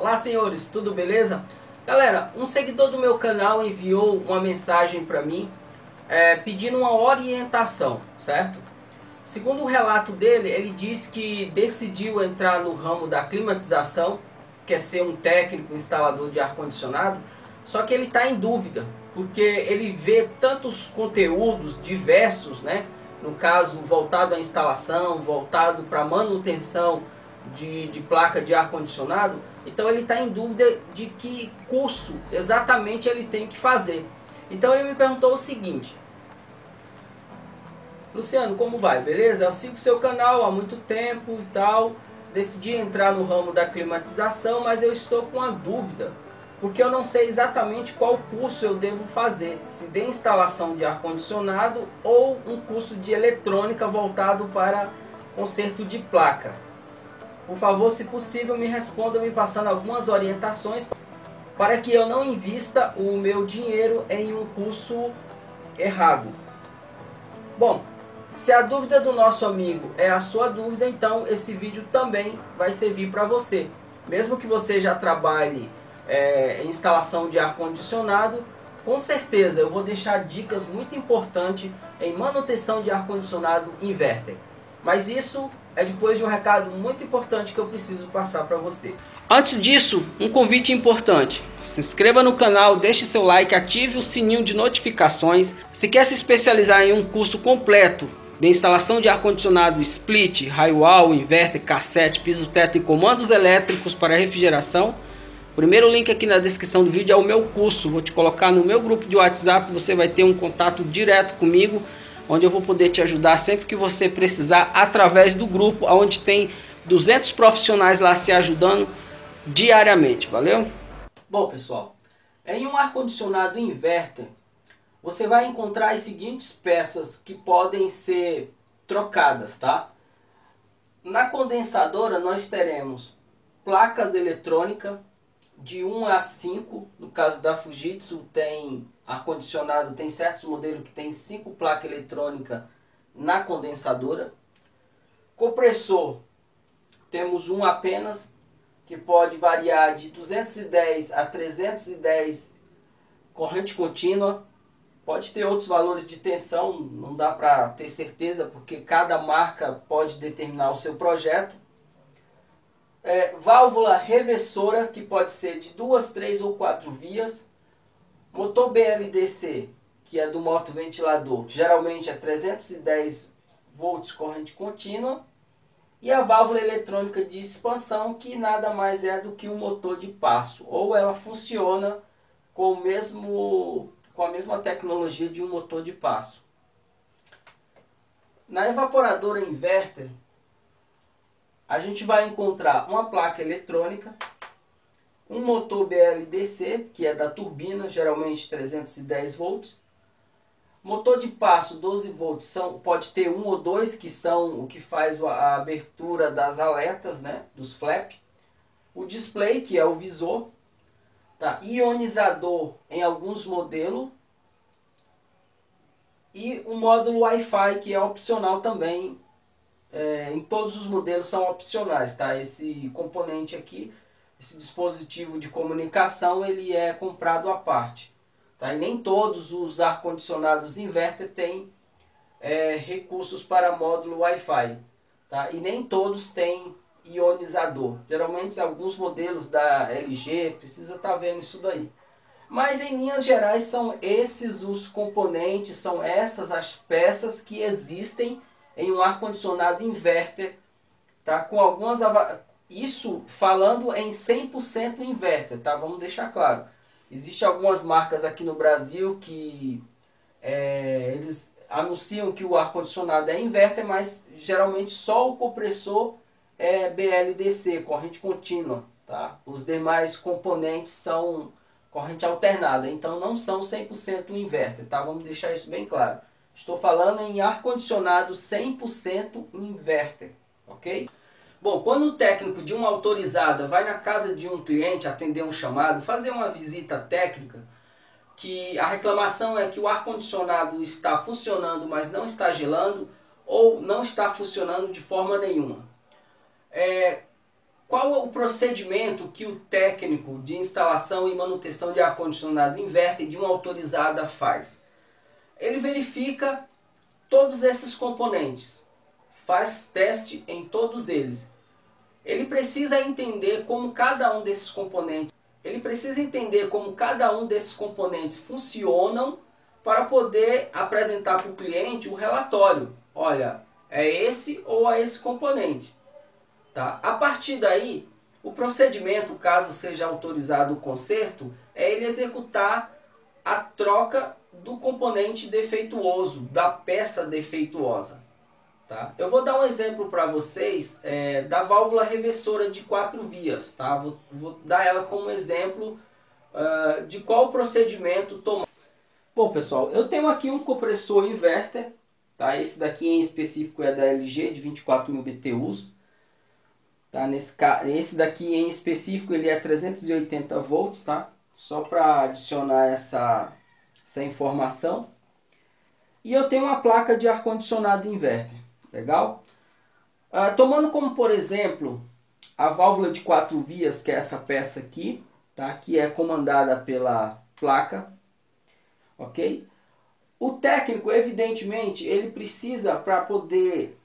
Olá senhores, tudo beleza? Galera, um seguidor do meu canal enviou uma mensagem para mim pedindo uma orientação, certo? Segundo o relato dele, ele disse que decidiu entrar no ramo da climatização, quer ser um técnico instalador de ar-condicionado, só que ele está em dúvida, porque ele vê tantos conteúdos diversos, né? No caso, voltado à instalação, voltado para manutenção de placa de ar-condicionado. Então ele está em dúvida de que curso exatamente ele tem que fazer. Então ele me perguntou o seguinte: Luciano, como vai? Beleza? Eu sigo seu canal há muito tempo e tal. Decidi entrar no ramo da climatização, mas eu estou com uma dúvida, porque eu não sei exatamente qual curso eu devo fazer, se de instalação de ar-condicionado ou um curso de eletrônica voltado para conserto de placa. Por favor, se possível, me responda me passando algumas orientações para que eu não invista o meu dinheiro em um curso errado. Bom, se a dúvida do nosso amigo é a sua dúvida, então esse vídeo também vai servir para você. Mesmo que você já trabalhe em instalação de ar-condicionado, com certeza eu vou deixar dicas muito importantes em manutenção de ar-condicionado inverter. Mas isso é depois de um recado muito importante que eu preciso passar para você. Antes disso, um convite importante. Se inscreva no canal, deixe seu like, ative o sininho de notificações. Se quer se especializar em um curso completo de instalação de ar-condicionado split, raio-wall, inverter, cassete, piso-teto e comandos elétricos para refrigeração, o primeiro link aqui na descrição do vídeo é o meu curso. Vou te colocar no meu grupo de WhatsApp, você vai ter um contato direto comigo, onde eu vou poder te ajudar sempre que você precisar, através do grupo, onde tem 200 profissionais lá se ajudando diariamente, valeu? Bom pessoal, em um ar-condicionado inverter, você vai encontrar as seguintes peças que podem ser trocadas, tá? Na condensadora nós teremos placas eletrônicas de 1 a 5, no caso da Fujitsu tem ar-condicionado, tem certos modelos que tem 5 placas eletrônicas na condensadora. Compressor, temos um apenas, que pode variar de 210 a 310 corrente contínua. Pode ter outros valores de tensão, não dá para ter certeza, porque cada marca pode determinar o seu projeto. Válvula reversora, que pode ser de 2, 3 ou 4 vias. Motor BLDC, que é do motoventilador, geralmente é 310 volts corrente contínua. E a válvula eletrônica de expansão, que nada mais é do que um motor de passo, ou ela funciona com a mesma tecnologia de um motor de passo. Na evaporadora inverter, a gente vai encontrar uma placa eletrônica, um motor BLDC, que é da turbina, geralmente 310 volts. Motor de passo 12 volts, pode ter um ou dois, que são o que faz a abertura das aletas, né, dos flaps. O display, que é o visor. Tá? Ionizador em alguns modelos. E o módulo Wi-Fi, que é opcional também. Em todos os modelos são opcionais, tá? Esse componente aqui, esse dispositivo de comunicação, ele é comprado à parte. Tá? E nem todos os ar-condicionados inverter têm recursos para módulo Wi-Fi. Tá? E nem todos têm ionizador. Geralmente alguns modelos da LG precisa estar vendo isso daí. Mas em linhas gerais são esses os componentes, são essas as peças que existem em um ar-condicionado inverter, tá? Com algumas isso falando em 100% inverter, tá? Vamos deixar claro. Existem algumas marcas aqui no Brasil que eles anunciam que o ar-condicionado é inverter, mas geralmente só o compressor é BLDC, corrente contínua, tá? Os demais componentes são corrente alternada, então não são 100% inverter, tá? Vamos deixar isso bem claro. Estou falando em ar-condicionado 100% inverter, ok? Bom, quando o técnico de uma autorizada vai na casa de um cliente atender um chamado, fazer uma visita técnica, que a reclamação é que o ar-condicionado está funcionando, mas não está gelando, ou não está funcionando de forma nenhuma. Qual é o procedimento que o técnico de instalação e manutenção de ar-condicionado inverter de uma autorizada faz? Ele verifica todos esses componentes, faz teste em todos eles. Ele precisa entender como cada um desses componentes, funcionam para poder apresentar para o cliente o relatório. Olha, é esse ou é esse componente. Tá? A partir daí, o procedimento, caso seja autorizado o conserto, é ele executar a troca do componente defeituoso, da peça defeituosa. Tá? Eu vou dar um exemplo para vocês da válvula reversora de 4 vias. Tá? Vou dar ela como exemplo de qual procedimento tomar. Bom pessoal, eu tenho aqui um compressor inverter. Tá? Esse daqui em específico é da LG, de 24.000 BTUs. Tá? Esse daqui em específico ele é 380 volts, tá? Só para adicionar essa informação. E eu tenho uma placa de ar-condicionado inverter. Legal? Tomando como por exemplo a válvula de 4 vias, que é essa peça aqui, tá? Que é comandada pela placa. Ok? O técnico, evidentemente, ele precisa, para poder...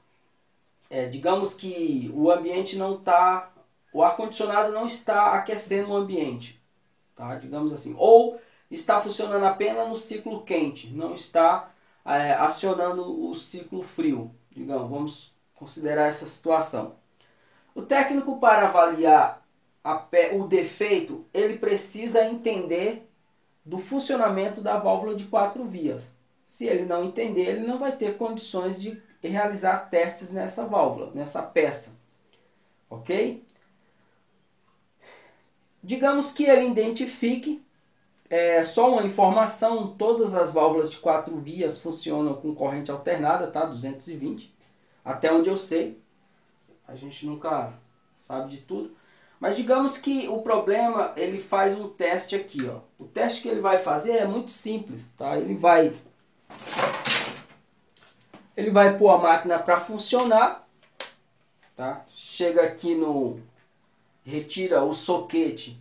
digamos que o ambiente não está, o ar-condicionado não está aquecendo o ambiente, tá? Digamos assim, ou está funcionando apenas no ciclo quente, não está acionando o ciclo frio, digamos, vamos considerar essa situação. O técnico, para avaliar o defeito, ele precisa entender do funcionamento da válvula de 4 vias. Se ele não entender, ele não vai ter condições de realizar testes nessa válvula, nessa peça. Ok? Digamos que ele identifique, só uma informação, todas as válvulas de 4 vias funcionam com corrente alternada, tá? 220, até onde eu sei. A gente nunca sabe de tudo. Mas digamos que o problema, ele faz um teste aqui, ó. O teste que ele vai fazer é muito simples, tá? Ele vai pôr a máquina para funcionar, tá? Chega aqui retira o soquete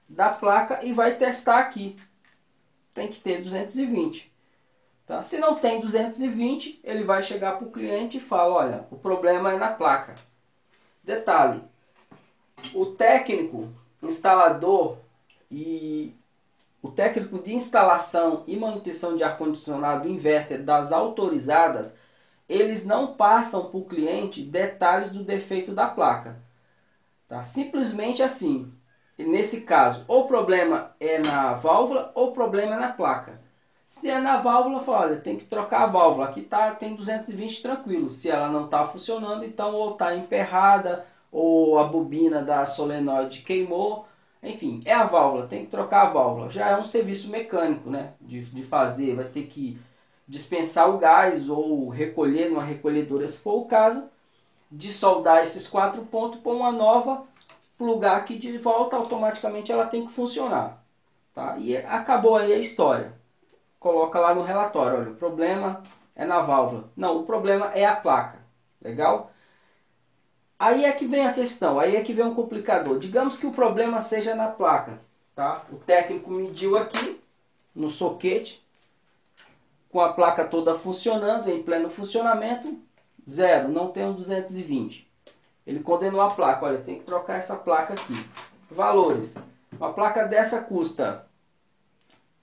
da placa e vai testar aqui. Tem que ter 220. Tá? Se não tem 220, ele vai chegar para o cliente e fala, olha, o problema é na placa. Detalhe, o técnico instalador e o técnico de instalação e manutenção de ar-condicionado inverter das autorizadas, eles não passam para o cliente detalhes do defeito da placa. Tá? Simplesmente assim, nesse caso, ou o problema é na válvula ou o problema é na placa. Se é na válvula, fala, olha, tem que trocar a válvula. Aqui tem 220 tranquilo. Se ela não está funcionando, então ou está emperrada, ou a bobina da solenoide queimou. Enfim, é a válvula, tem que trocar a válvula. Já é um serviço mecânico, né, de fazer. Vai ter que dispensar o gás ou recolher numa recolhedora, se for o caso. De soldar esses 4 pontos, pôr uma nova, plugar aqui de volta, automaticamente ela tem que funcionar. Tá? E acabou aí a história. Coloca lá no relatório, olha, o problema é na válvula. Não, o problema é a placa. Legal? Aí é que vem a questão, aí é que vem um complicador. Digamos que o problema seja na placa. Tá? O técnico mediu aqui, no soquete, com a placa toda funcionando, em pleno funcionamento, zero, não tem um 220. Ele condenou a placa, olha, tem que trocar essa placa aqui. Valores, uma placa dessa custa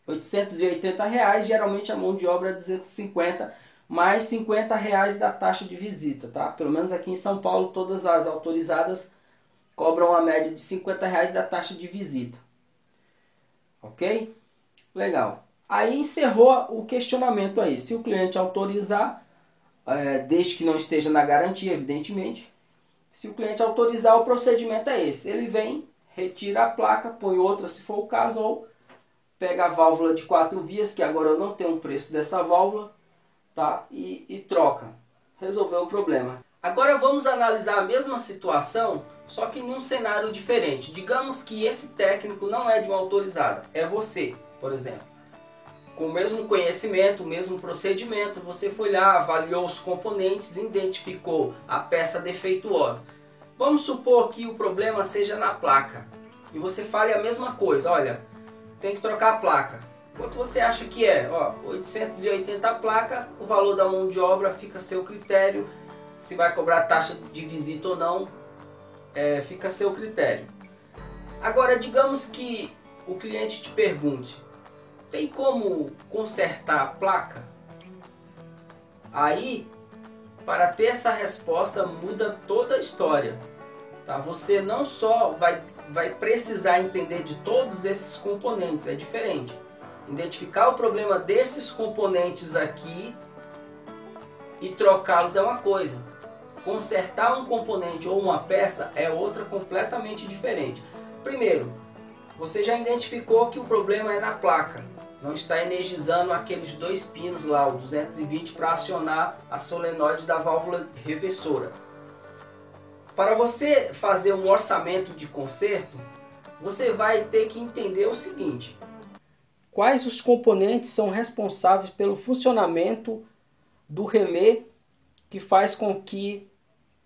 R$880, geralmente a mão de obra é 250, mais R$50 da taxa de visita, tá? Pelo menos aqui em São Paulo, todas as autorizadas cobram uma média de R$50 da taxa de visita. Ok? Legal. Aí encerrou o questionamento aí. Se o cliente autorizar, desde que não esteja na garantia, evidentemente. Se o cliente autorizar, o procedimento é esse. Ele vem, retira a placa, põe outra se for o caso, ou pega a válvula de 4 vias, que agora eu não tenho o preço dessa válvula, tá? E troca. Resolveu o problema. Agora vamos analisar a mesma situação, só que em um cenário diferente. Digamos que esse técnico não é de uma autorizada, é você, por exemplo. Com o mesmo conhecimento, o mesmo procedimento, você foi lá, avaliou os componentes, identificou a peça defeituosa. Vamos supor que o problema seja na placa e você fale a mesma coisa, olha, tem que trocar a placa. Quanto você acha que é? Ó, 880 a placa, o valor da mão de obra fica a seu critério, se vai cobrar taxa de visita ou não, fica a seu critério. Agora, digamos que o cliente te pergunte, tem como consertar a placa? Aí, para ter essa resposta, muda toda a história. Tá? Você não só vai precisar entender de todos esses componentes, é diferente. Identificar o problema desses componentes aqui e trocá-los é uma coisa. Consertar um componente ou uma peça é outra completamente diferente. Primeiro, você já identificou que o problema é na placa. Não está energizando aqueles dois pinos lá, o 220, para acionar a solenoide da válvula reversora. Para você fazer um orçamento de conserto, você vai ter que entender o seguinte: quais os componentes são responsáveis pelo funcionamento do relé que faz com que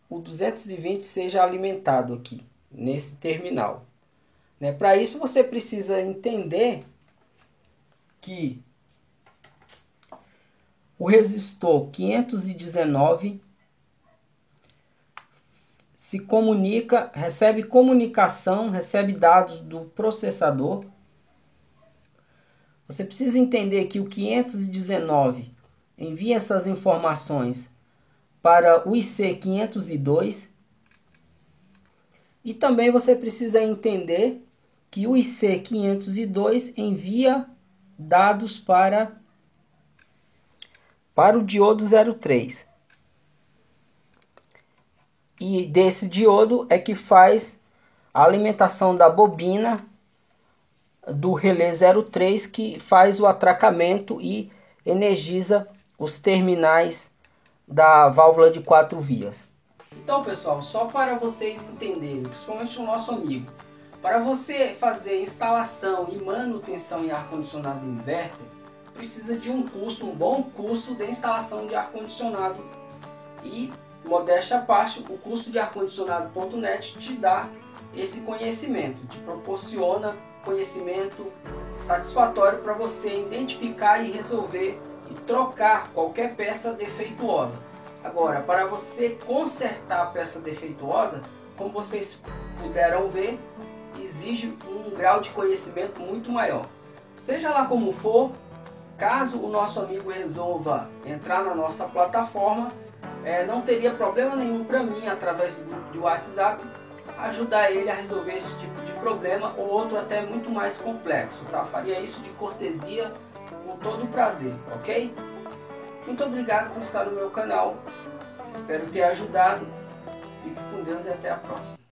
o 220 seja alimentado aqui, nesse terminal. Para isso você precisa entender que o resistor 519 se comunica, recebe comunicação, recebe dados do processador. Você precisa entender que o 519 envia essas informações para o IC502 e também você precisa entender que o IC502 envia dados para o diodo 03. E desse diodo é que faz a alimentação da bobina do relé 03, que faz o atracamento e energiza os terminais da válvula de 4 vias. Então, pessoal, só para vocês entenderem, principalmente o nosso amigo, para você fazer instalação e manutenção em ar-condicionado inverter, precisa de um curso, um bom curso de instalação de ar-condicionado. E, modéstia à parte, o curso de arcondicionado.net te dá esse conhecimento, te proporciona conhecimento satisfatório para você identificar e resolver e trocar qualquer peça defeituosa. Agora, para você consertar a peça defeituosa, como vocês puderam ver, exige um grau de conhecimento muito maior. Seja lá como for, caso o nosso amigo resolva entrar na nossa plataforma, não teria problema nenhum para mim, através do grupo de WhatsApp, ajudar ele a resolver esse tipo de problema ou outro até muito mais complexo, tá? Faria isso de cortesia, com todo prazer, ok? Muito obrigado por estar no meu canal, espero ter ajudado, fique com Deus e até a próxima.